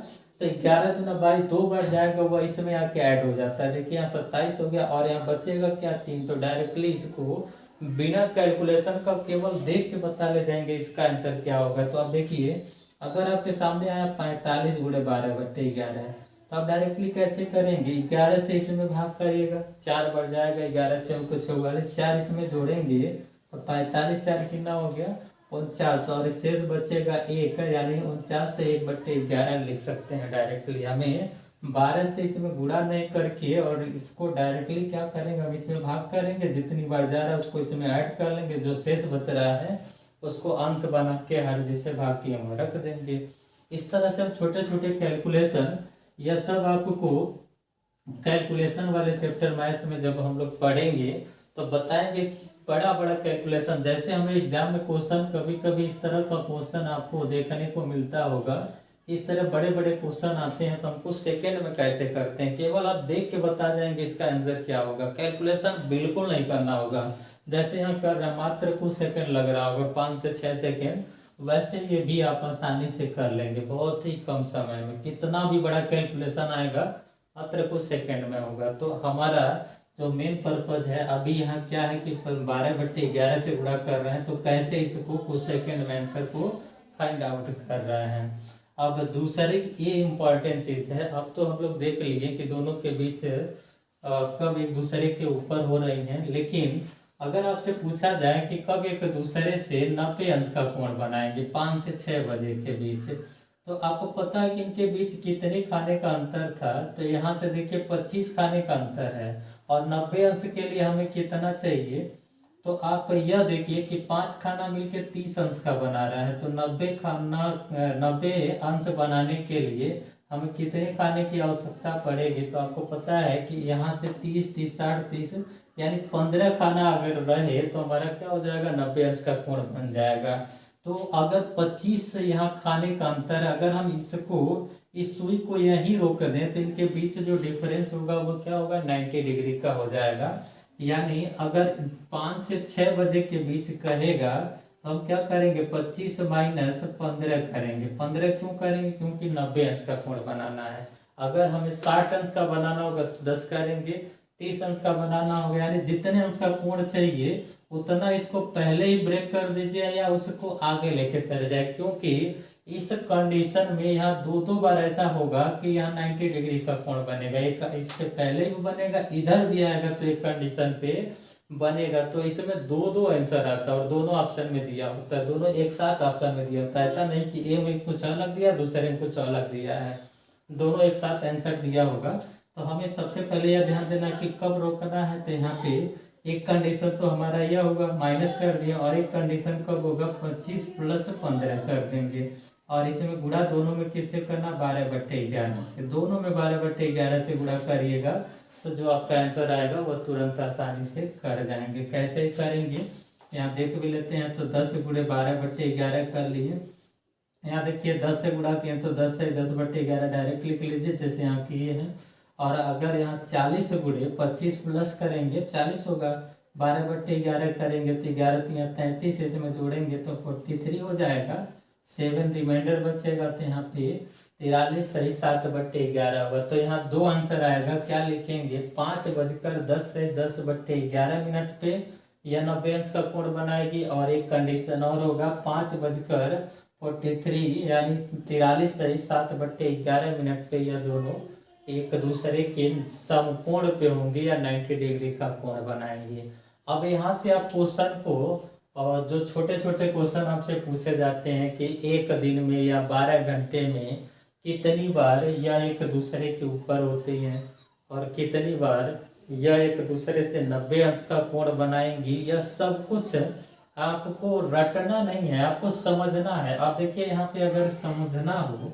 तो 11 दूना 22 2 बार जाएगा, वह इसमें आके ऐड हो जाता है। देखिए यहाँ 27 हो गया और यहाँ बचेगा क्या 3, तो डायरेक्टली इसको बिना कैलकुलेशन का केवल देख के बता ले जाएंगे इसका आंसर क्या होगा। तो अब देखिए अगर आपके सामने आया 45 × 12/11, तो आप डायरेक्टली कैसे करेंगे, 11 से इसमें भाग करिएगा, 4 बार जाएगा, 11 चौक 44, 4 इसमें जोड़ेंगे और 45 4 कितना हो गया 49, और शेष बचेगा 1, यानी 49 से 1/11 लिख सकते हैं डायरेक्टली। हमें 12 से इसमें गुणा नहीं करके और इसको डायरेक्टली क्या करेंगे, हम इसमें भाग करेंगे, जितनी बार जा रहा है उसको इसमें ऐड कर लेंगे, जो शेष बच रहा है उसको अंश बना के हर जिससे भाग के हम रख देंगे। इस तरह से हम छोटे छोटे कैलकुलेशन, यह सब आपको कैलकुलेशन वाले चैप्टर मैथ्स में जब हम लोग पढ़ेंगे तो बताएंगे बड़ा बड़ा कैलकुलेशन। जैसे हमें एग्जाम में क्वेश्चन कभी कभी इस तरह का क्वेश्चन आपको देखने को मिलता होगा इस तरह बड़े बड़े क्वेश्चन आते हैं तो हम कुछ सेकंड में कैसे करते हैं, केवल आप देख के बता जाएंगे इसका आंसर क्या होगा, कैलकुलेशन बिल्कुल नहीं करना होगा। जैसे यहाँ कर रहे हैं मात्र कुछ सेकंड लग रहा होगा, 5 से 6 सेकंड, वैसे ये भी आप आसानी से कर लेंगे बहुत ही कम समय में। कितना भी बड़ा कैलकुलेशन आएगा मात्र कुछ सेकंड में होगा। तो हमारा जो मेन पर्पज है अभी यहाँ क्या है कि 12/11 से गुणा कर रहे हैं, तो कैसे इसको कुछ सेकंड में आंसर को फाइंड आउट कर रहे हैं। अब दूसरी ये इम्पोर्टेंट चीज है, अब तो हम लोग देख लिए कि दोनों के बीच कब एक दूसरे के ऊपर हो रही हैं, लेकिन अगर आपसे पूछा जाए कि कब एक दूसरे से 90 अंश का कोण बनाएंगे 5 से 6 बजे के बीच, तो आपको पता है कि इनके बीच कितने खाने का अंतर था। तो यहाँ से देखिए 25 खाने का अंतर है और 90 अंश के लिए हमें कितना चाहिए, तो आप यह देखिए कि 5 खाना मिलके 30 अंश का बना रहा है। तो 90 अंश बनाने के लिए हमें कितने खाने की आवश्यकता पड़ेगी, तो आपको पता है कि यहाँ से 30 30 60 30 यानी 15 खाना अगर रहे तो हमारा क्या हो जाएगा, 90 अंश का कोण बन जाएगा। तो अगर 25 यहाँ खाने का अंतर है, अगर हम इसको इस सुई को यहीं रोक दें तो इनके बीच जो डिफरेंस होगा वो क्या होगा, 90 डिग्री का हो जाएगा। यानी अगर 5 से 6 बजे के बीच कहेगा तो हम क्या करेंगे, 25 माइनस 15 करेंगे। 15 क्यों करेंगे, क्योंकि 90 अंश का कोण बनाना है। अगर हमें 60 अंश का बनाना होगा तो 10 करेंगे, 30 अंश का बनाना होगा, यानी जितने अंश का कोण चाहिए उतना इसको पहले ही ब्रेक कर दीजिए या उसको आगे लेके चले जाए, क्योंकि इस कंडीशन में यहाँ दो बार ऐसा होगा कि यहाँ 90 डिग्री का कोण बनेगा। एक इसके पहले भी बनेगा, इधर भी आएगा तो एक कंडीशन पे बनेगा। तो इसमें दो आंसर आता है और दोनों ऑप्शन में दिया होता है, दोनों एक साथ ऑप्शन में दिया होता है। ऐसा नहीं कि ए में कुछ अलग दिया दूसरे में कुछ अलग दिया है, दोनों एक साथ आंसर दिया होगा। तो हमें सबसे पहले यह ध्यान देना कि कब रोकना है। तो यहाँ पे एक कंडीशन तो हमारा यह होगा, माइनस कर दिया, और एक कंडीशन कब होगा, 25 + 15 कर देंगे। और इसमें गुणा दोनों में किससे करना, 12/11 से। दोनों में 12/11 से गुणा करिएगा तो जो आपका आंसर आएगा वो तुरंत आसानी से कर जाएंगे। कैसे करेंगे यहाँ देख भी लेते हैं। तो 10 × 12/11 कर लिए। यहाँ देखिए 10 से गुणा किए तो 10 से 10/11 डायरेक्ट लिख लीजिए जैसे यहाँ किए हैं। और अगर यहाँ 40 × 25 प्लस करेंगे 40 होगा, 12/11 करेंगे तो 11 × 33, इसमें जोड़ेंगे तो 43 हो जाएगा। 7 रिमाइंडर बचेगा तो यहाँ पे 43 सही 7/11 होगा। तो यहाँ दो आंसर आएगा, क्या लिखेंगे, 5:10 से 10/11 पे यह 90 अंश का कोण बनाएगी। और एक कंडीशन और होगा 5:43 यानी 43 सही 7/11 पे यह दोनों एक दूसरे के समकोण पे होंगे या 90 डिग्री का कोण बनाएंगे। अब यहाँ से आप क्वेश्चन को, और जो छोटे छोटे क्वेश्चन आपसे पूछे जाते हैं कि एक दिन में या 12 घंटे में कितनी बार यह एक दूसरे के ऊपर होती हैं और कितनी बार यह एक दूसरे से 90 अंश का कोण बनाएंगी, यह सब कुछ आपको रटना नहीं है, आपको समझना है। आप देखिए यहाँ पे अगर समझना हो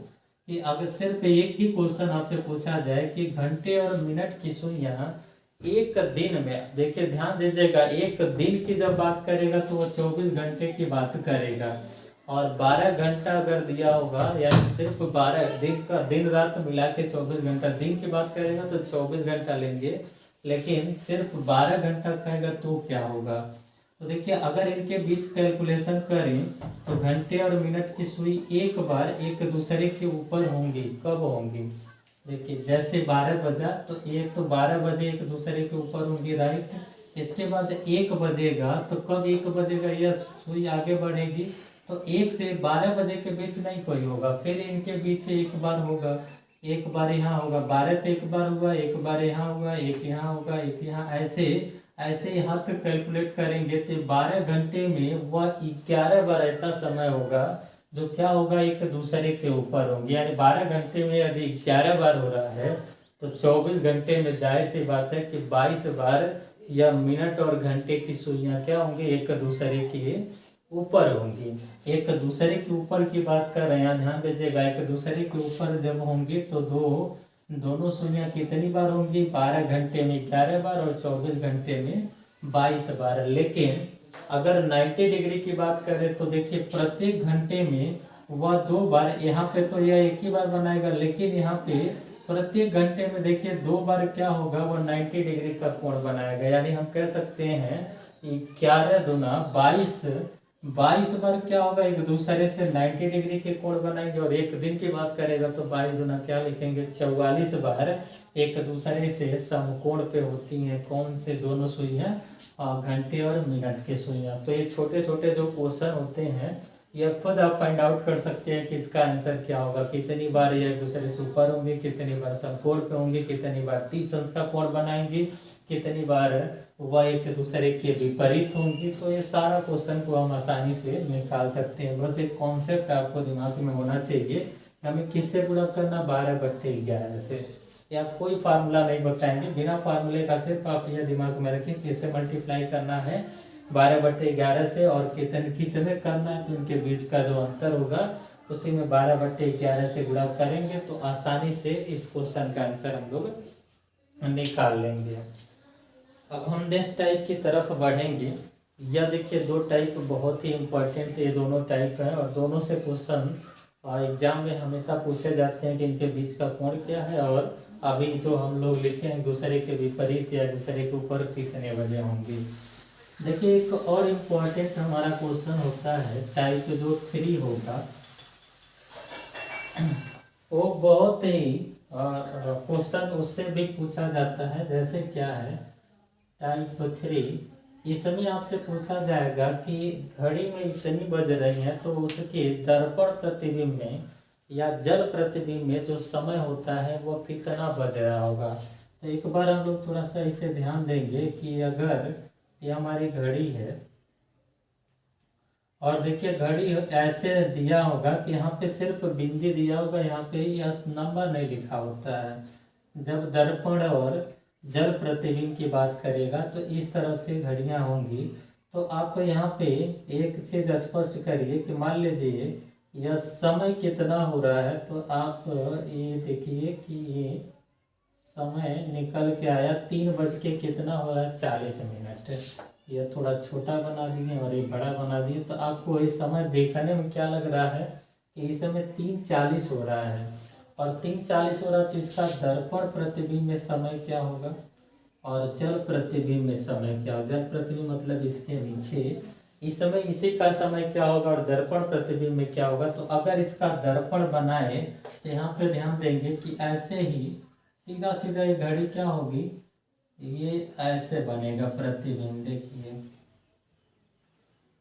कि अगर सिर्फ एक ही क्वेश्चन आपसे पूछा जाए कि घंटे और मिनट की सुइयां एक दिन में, देखिए ध्यान दीजिएगा, एक दिन की जब बात करेगा तो वो 24 घंटे की बात करेगा। और 12 घंटा अगर दिया होगा यानी सिर्फ 12 दिन का, दिन रात मिला के 24 घंटा, दिन की बात करेगा तो 24 घंटा लेंगे, लेकिन सिर्फ 12 घंटा कहेगा तो क्या होगा। तो देखिए अगर इनके बीच कैलकुलेशन करें तो घंटे और मिनट की सुई एक बार एक दूसरे के ऊपर होंगी। कब होंगी, देखिए जैसे 12 बजा तो एक तो 12 बजे एक दूसरे के ऊपर होंगी, राइट। इसके बाद 1 बजेगा तो कब 1 बजेगा, यह सुई आगे बढ़ेगी तो 1 से 12 बजे के बीच नहीं कोई होगा, फिर इनके बीच एक बार होगा, एक बार यहाँ होगा, 12 पे एक बार हुआ, एक बार यहाँ होगा, एक यहाँ होगा, एक यहाँ, ऐसे ऐसे हाथ कैलकुलेट करेंगे तो 12 घंटे में वह 11 बार ऐसा समय होगा जो क्या होगा, एक दूसरे के ऊपर होंगे। यानी 12 घंटे में यदि 11 बार हो रहा है तो 24 घंटे में जाहिर सी बात है कि 22 बार या मिनट और घंटे की सुइयां क्या होंगी, एक दूसरे के ऊपर होंगी। एक दूसरे के ऊपर की बात कर रहे हैं, ध्यान दीजिएगा, एक दूसरे के ऊपर जब होंगी तो दोनों सुइयां कितनी बार होंगी, 12 घंटे में 11 बार और 24 घंटे में 22 बार। लेकिन अगर 90 डिग्री की बात करें तो देखिए प्रत्येक घंटे में वह 2 बार, यहाँ पे तो यह एक ही बार बनाएगा, लेकिन यहाँ पे प्रत्येक घंटे में देखिए 2 बार क्या होगा, वो 90 डिग्री का कोण बनाएगा। यानी हम कह सकते हैं 11 दूना 22, 22 बार क्या होगा, एक दूसरे से 90 डिग्री के कोण बनाएंगे। और एक दिन की बात करेगा तो 22 दूना क्या लिखेंगे, 44 बार एक दूसरे से समकोण पे होती हैं। कौन से दोनों सुइयां, घंटे और मिनट की सुइयां। तो ये छोटे छोटे जो क्वेश्चन होते हैं ये खुद आप फाइंड आउट कर सकते हैं कि इसका आंसर क्या होगा। कितनी बार ये एक दूसरे से ऊपर होंगे, कितनी बार समकोण पे होंगे, कितनी बार 30 अंश का कोण बनाएंगे, कितनी बार वह एक दूसरे के विपरीत होंगी। तो ये सारा क्वेश्चन को हम आसानी से निकाल सकते हैं। बस एक कॉन्सेप्ट आपको दिमाग में होना चाहिए, हमें किससे गुणा करना, 12/11 से। या कोई फार्मूला नहीं बताएंगे, बिना फार्मूले का सिर्फ आप ये दिमाग में रखें किससे मल्टीप्लाई करना है, 12/11 से। और कितने किस में करना है, तो इनके बीच का जो अंतर होगा उसी में 12/11 से गुणा करेंगे तो आसानी से इस क्वेश्चन का आंसर हम लोग निकाल लेंगे। अब हम नेक्स्ट टाइप की तरफ बढ़ेंगे। यह देखिए 2 टाइप बहुत ही इम्पोर्टेंट, ये दोनों टाइप है और दोनों से क्वेश्चन एग्जाम में हमेशा पूछे जाते हैं कि इनके बीच का कोण क्या है। और अभी जो हम लोग लिखे हैं दूसरे के विपरीत या दूसरे के ऊपर कितने बजे होंगे। देखिए एक और इम्पोर्टेंट हमारा क्वेश्चन होता है टाइप जो 3 होगा, वो बहुत ही क्वेश्चन उससे भी पूछा जाता है। जैसे क्या है टाइप 3, इसमें आपसे पूछा जाएगा कि घड़ी में इतनी बज रही है तो उसके दर्पण प्रतिबिंब में या जल प्रतिबिंब में जो समय होता है वो कितना बज रहा होगा। तो एक बार हम लोग थोड़ा सा इसे ध्यान देंगे कि अगर ये हमारी घड़ी है और देखिए घड़ी ऐसे दिया होगा कि यहाँ पे सिर्फ बिंदी दिया होगा, यहाँ पे यह नंबर नहीं लिखा होता है। जब दर्पण और जल प्रतिबिंब की बात करेगा तो इस तरह से घड़ियाँ होंगी। तो आप यहाँ पे एक चीज स्पष्ट करिए कि मान लीजिए यह समय कितना हो रहा है, तो आप ये देखिए कि ये समय निकल के आया 3 बज के कितना हो रहा है, 40 मिनट। यह थोड़ा छोटा बना दिए और ये बड़ा बना दिए, तो आपको ये समय देखने में क्या लग रहा है कि इस समय 3:40 हो रहा है। और 3:40 हो रहा है तो इसका दर्पण प्रतिबिंब में समय क्या होगा और जल प्रतिबिंब में समय क्या होगा। जल प्रतिबिंब मतलब इसके नीचे, इस समय इसी का समय क्या होगा और दर्पण प्रतिबिंब में क्या होगा। तो अगर इसका दर्पण बनाए तो यहाँ पे ध्यान देंगे कि ऐसे ही सीधा सीधा ये घड़ी क्या होगी, ये ऐसे बनेगा प्रतिबिंब। देखिए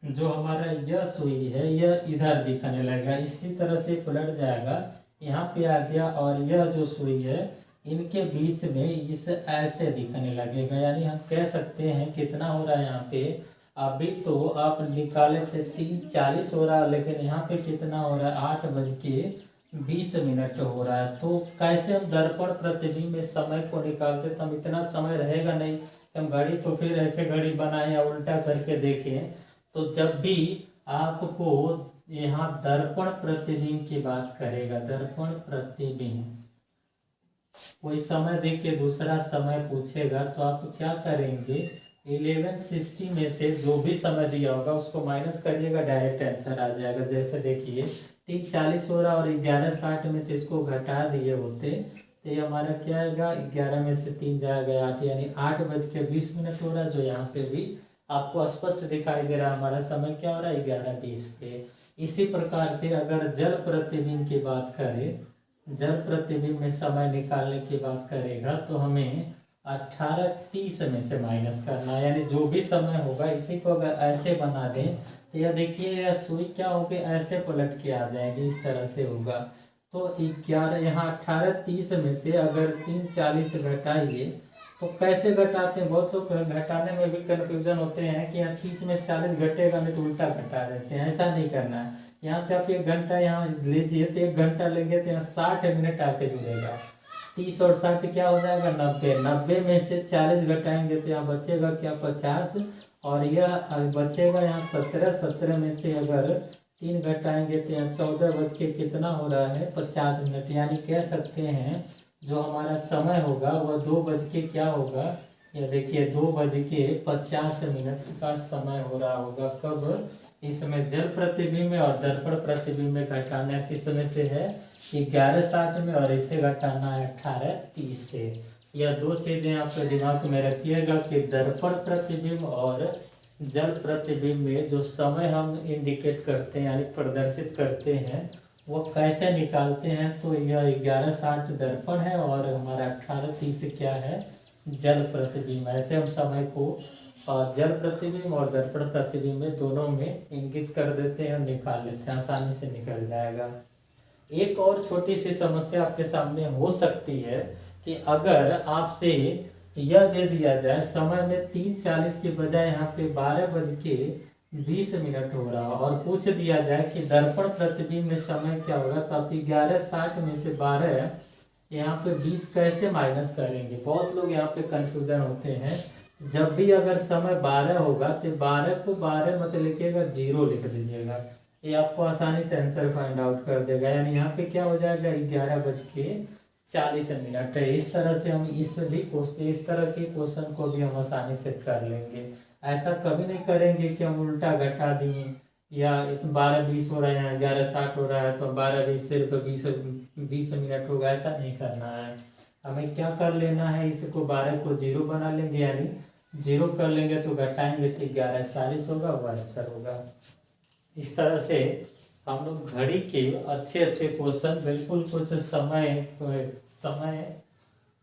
जो हमारा यह सुई है यह इधर दिखने लगेगा, इसी तरह से पलट जाएगा, यहाँ पे आ गया। और यह जो सुई है इनके बीच में इस ऐसे दिखने लगेगा। यानी हम कह सकते हैं कितना हो रहा है यहाँ पे, अभी तो आप निकाले थे 3:40 हो रहा है, लेकिन यहाँ पे कितना हो रहा है 8:20 हो रहा है। तो कैसे हम दर्पण प्रतिबिंब में समय को निकालते, तो हम इतना समय रहेगा नहीं, हम घड़ी को फिर ऐसे घड़ी बनाए या उल्टा करके देखें। तो जब भी आपको यहाँ दर्पण प्रतिबिंब की बात करेगा, दर्पण प्रतिबिंब कोई समय दे के दूसरा समय पूछेगा तो आप क्या करेंगे, 1160 में से जो भी समय दिया होगा उसको माइनस करिएगा, डायरेक्ट आंसर आ जाएगा। जैसे देखिए 3:40 हो रहा और 11:60 में से इसको घटा दिए होते तो ये हमारा क्या आएगा, 11 में से 3 जाएगा 8, यानी 8:20 हो रहा है। जो यहाँ पे भी आपको स्पष्ट दिखाई दे रहा है हमारा समय क्या हो रहा है 11:20 पे। इसी प्रकार से अगर जल प्रतिबिंब की बात करें, जल प्रतिबिंब में समय निकालने की बात करेगा तो हमें 18:30 में से माइनस करना है। यानी जो भी समय होगा इसी को अगर ऐसे बना दें तो यह देखिए यह सुई क्या होगी, ऐसे पलट के आ जाएगी, इस तरह से होगा। तो 11 यहाँ 18:30 में से अगर 3:40 घटाइए तो कैसे घटाते हैं, बहुत लोग घटाने में भी कंफ्यूजन होते हैं कि यहाँ 30 में 40 घटेगा नहीं तो उल्टा घटा देते हैं। ऐसा नहीं करना है। यहाँ से आप 1 घंटा यहाँ लीजिए तो 1 घंटा लेंगे तो यहाँ 60 मिनट आके जुड़ेगा। 30 और 60 क्या हो जाएगा 90, 90 में से 40 घटाएंगे तो यहाँ बचेगा क्या 50, और यह बचेगा यहाँ 17, 17 में से अगर 3 घटाएंगे तो यहाँ 14 बज के कितना हो रहा है 50 मिनट। यानी कह सकते हैं जो हमारा समय होगा वह 2 बज के क्या होगा, यह देखिए 2:50 का समय हो रहा होगा। कब, इसमें जल प्रतिबिंब में और दर्पण प्रतिबिंब में घटाना किस में से है, 1160 में, और इसे घटाना है 1830 से। यह दो चीजें आपके दिमाग में रखिएगा कि दर्पण प्रतिबिंब और जल प्रतिबिंब में जो समय हम इंडिकेट करते हैं यानी प्रदर्शित करते हैं वो कैसे निकालते हैं। तो यह 1160 दर्पण है और हमारा 1830 क्या है, जल प्रतिबिंब। ऐसे हम समय को जल प्रतिबिंब और दर्पण प्रतिबिंब में दोनों में इंगित कर देते हैं, निकाल लेते हैं, आसानी से निकल जाएगा। एक और छोटी सी समस्या आपके सामने हो सकती है कि अगर आपसे यह दे दिया जाए समय में 3:40 के बजाय यहाँ पे 12:20 हो रहा और पूछ दिया जाए कि दर्पण प्रतिबिंब में समय क्या होगा, तो आप 1160 में से 12 यहाँ पे 20 कैसे माइनस करेंगे। बहुत लोग यहाँ पे कंफ्यूजन होते हैं। जब भी अगर समय 12 होगा तो 12 को 12 मत लिखिएगा, 0 लिख दीजिएगा, ये आपको आसानी से आंसर फाइंड आउट कर देगा। यानी यहाँ पे क्या हो जाएगा, 11:40 इस तरह से हम इस तरह के क्वेश्चन को भी हम आसानी से कर लेंगे। ऐसा कभी नहीं करेंगे कि हम उल्टा घटा दिए या इस 12:20 हो रहा है 11:60 हो रहा है तो 12:20 सिर्फ 20 मिनट होगा, ऐसा नहीं करना है। हमें क्या कर लेना है, इसको 12 को 0 बना लेंगे, यानी 0 कर लेंगे तो घटाएंगे तो 11:40 होगा, वो आंसर होगा। इस तरह से हम लोग घड़ी के अच्छे क्वेश्चन बिल्कुल कुछ समय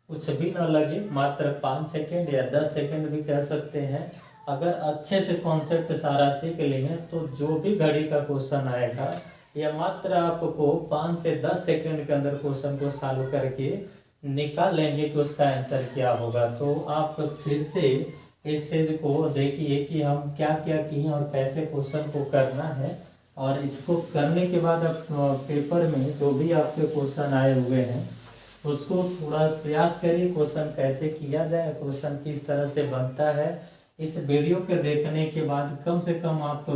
कुछ भी ना लगे, मात्र 5 सेकेंड या 10 सेकेंड भी कह सकते हैं, अगर अच्छे से कॉन्सेप्ट सारा सीख लेंगे तो जो भी घड़ी का क्वेश्चन आएगा या मात्र आपको 5 से 10 सेकेंड के अंदर क्वेश्चन को सॉल्व करके निकाल लेंगे कि उसका आंसर क्या होगा। तो आप फिर से इस चीज को देखिए कि हम क्या क्या किए और कैसे क्वेश्चन को करना है, और इसको करने के बाद आप पेपर में जो भी आपके क्वेश्चन आए हुए हैं उसको थोड़ा प्रयास करिए, क्वेश्चन कैसे किया जाए, क्वेश्चन किस तरह से बनता है। इस वीडियो के देखने के बाद कम से कम आप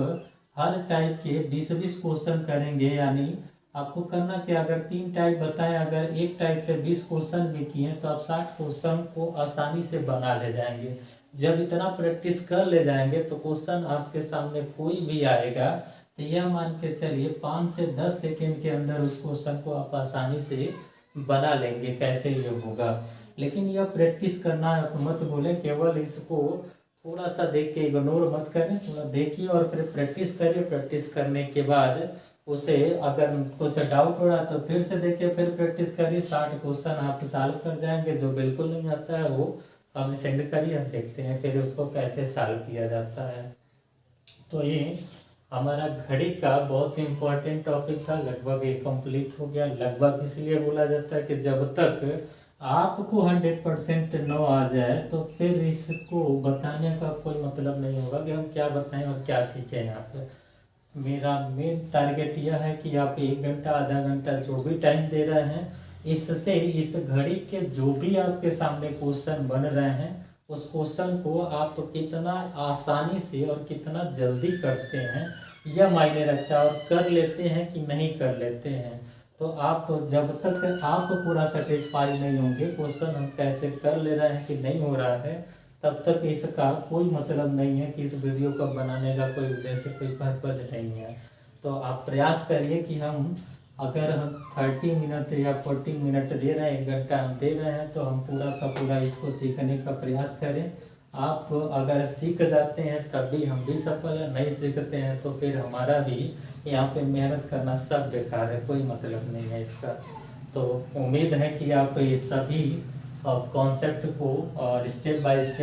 हर टाइप के 20-20 क्वेश्चन करेंगे। यानी आपको करना क्या, अगर 3 टाइप बताएं, अगर एक टाइप से 20 क्वेश्चन भी किए तो आप 60 क्वेश्चन को आसानी से बना ले जाएंगे। जब इतना प्रैक्टिस कर ले जाएंगे तो क्वेश्चन आपके सामने कोई भी आएगा तो यह मान के चलिए 5 से 10 सेकेंड के अंदर उस क्वेश्चन को आप आसानी से बना लेंगे। कैसे ये होगा, लेकिन यह प्रैक्टिस करना है, आप मत बोले केवल इसको थोड़ा सा देख के इग्नोर मत करें, थोड़ा देखिए और फिर प्रैक्टिस करिए। प्रैक्टिस करने के बाद उसे अगर कुछ डाउट हो रहा तो फिर से देखिए, फिर प्रैक्टिस करिए। 60 क्वेश्चन आप सॉल्व कर जाएंगे। जो बिल्कुल नहीं आता है वो हमें सेंड करिए, हम देखते हैं फिर उसको कैसे सॉल्व किया जाता है। तो ये हमारा घड़ी का बहुत ही इम्पोर्टेंट टॉपिक था, लगभग ये कंप्लीट हो गया। लगभग इसलिए बोला जाता है कि जब तक आपको 100% न आ जाए तो फिर इसको बताने का कोई मतलब नहीं होगा कि हम क्या बताएं और क्या सीखें। यहाँ पे मेरा मेन टारगेट यह है कि आप 1 घंटा आधा घंटा जो भी टाइम दे रहे हैं, इससे इस घड़ी के जो भी आपके सामने क्वेश्चन बन रहे हैं उस क्वेश्चन को आप कितना आसानी से और कितना जल्दी करते हैं यह मायने रखता है, और कर लेते हैं कि नहीं कर लेते हैं। तो आप जब तक आप पूरा सेटिस्फाई नहीं होंगे क्वेश्चन हम कैसे कर ले रहे हैं कि नहीं हो रहा है, तब तक इसका कोई मतलब नहीं है कि इस वीडियो को बनाने का कोई उद्देश्य, कोई पर्पज नहीं है। तो आप प्रयास करिए कि हम अगर हम 30 मिनट या 40 मिनट दे रहे हैं, 1 घंटा हम दे रहे हैं, तो हम पूरा का पूरा इसको सीखने का प्रयास करें। आप अगर सीख जाते हैं तब भी हम भी सफल हैं, नहीं सीखते हैं तो फिर हमारा भी यहाँ पे मेहनत करना सब बेकार है, कोई मतलब नहीं है इसका। तो उम्मीद है कि आप ये सभी कॉन्सेप्ट को और स्टेप बाय स्टेप